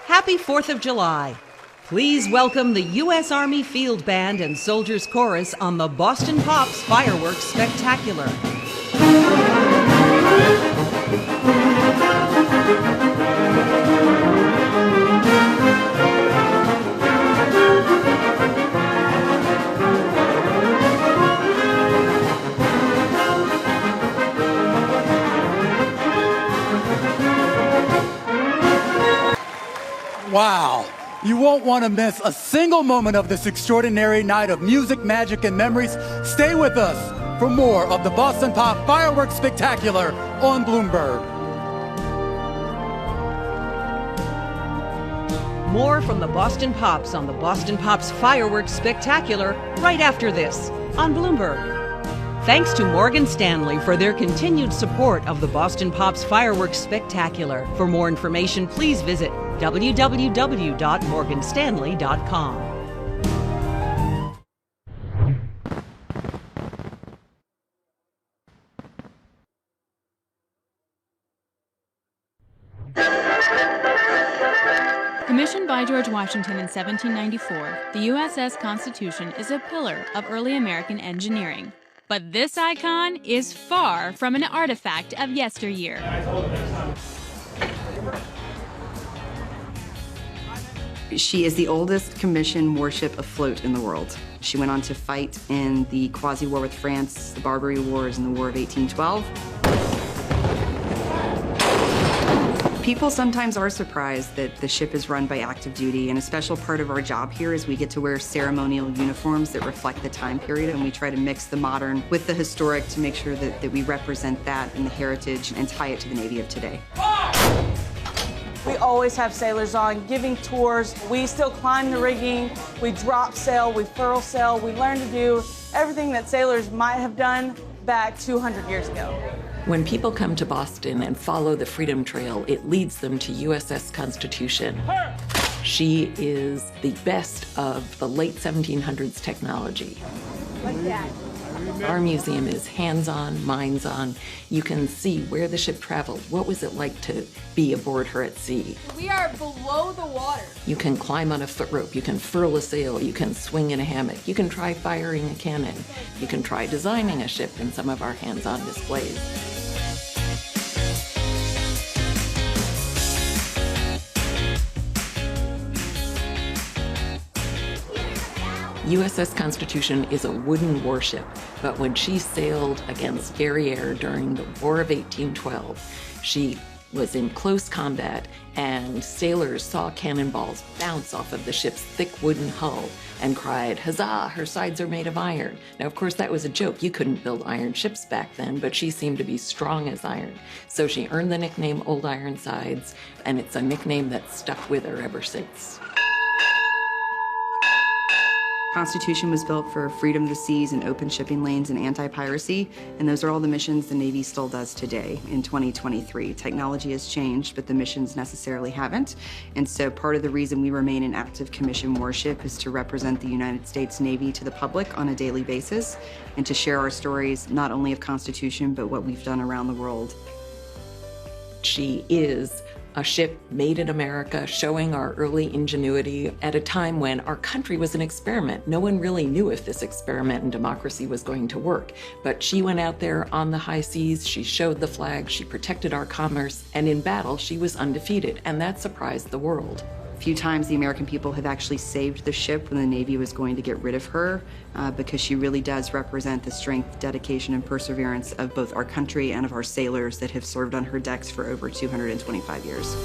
Happy 4th of July. Please welcome the U.S. Army Field Band and Soldiers Chorus on the Boston Pops Fireworks Spectacular. Wow. You won't want to miss a single moment of this extraordinary night of music, magic, and memories. Stay with us for more of the Boston Pop Fireworks Spectacular on Bloomberg. More from the Boston Pops on the Boston Pops Fireworks Spectacular right after this on Bloomberg. Thanks to Morgan Stanley for their continued support of the Boston Pops Fireworks Spectacular. For more information, please visit www.morganstanley.com. Commissioned by George Washington in 1794, the USS Constitution is a pillar of early American engineering. But this icon is far from an artifact of yesteryear. She is the oldest commissioned warship afloat in the world. She went on to fight in the Quasi-War with France, the Barbary Wars, and the War of 1812. People sometimes are surprised that the ship is run by active duty, and a special part of our job here is we get to wear ceremonial uniforms that reflect the time period, and we try to mix the modern with the historic to make sure that we represent that and the heritage and tie it to the Navy of today. We always have sailors on giving tours. We still climb the rigging, we drop sail, we furl sail, we learn to do everything that sailors might have done back 200 years ago. When people come to Boston and follow the Freedom Trail, it leads them to USS Constitution. She is the best of the late 1700s technology. Like that. Our museum is hands-on, minds-on. You can see where the ship traveled. What was it like to be aboard her at sea? We are below the water. You can climb on a foot rope. You can furl a sail. You can swing in a hammock. You can try firing a cannon. You can try designing a ship in some of our hands-on displays. USS Constitution is a wooden warship, but when she sailed against Guerriere during the War of 1812, she was in close combat, and sailors saw cannonballs bounce off of the ship's thick wooden hull and cried, "Huzzah, her sides are made of iron." Now, of course, that was a joke. You couldn't build iron ships back then, but she seemed to be strong as iron. So she earned the nickname Old Ironsides, and it's a nickname that's stuck with her ever since. Constitution was built for freedom of the seas and open shipping lanes and anti-piracy, and those are all the missions the Navy still does today in 2023. Technology has changed, but the missions necessarily haven't, and so part of the reason we remain an active commission warship is to represent the United States Navy to the public on a daily basis and to share our stories not only of Constitution, but what we've done around the world. She is a ship made in America, showing our early ingenuity at a time when our country was an experiment. No one really knew if this experiment in democracy was going to work. But she went out there on the high seas, she showed the flag, she protected our commerce, and in battle, she was undefeated, and that surprised the world. A few times the American people have actually saved the ship when the Navy was going to get rid of her because she really does represent the strength, dedication, and perseverance of both our country and of our sailors that have served on her decks for over 225 years.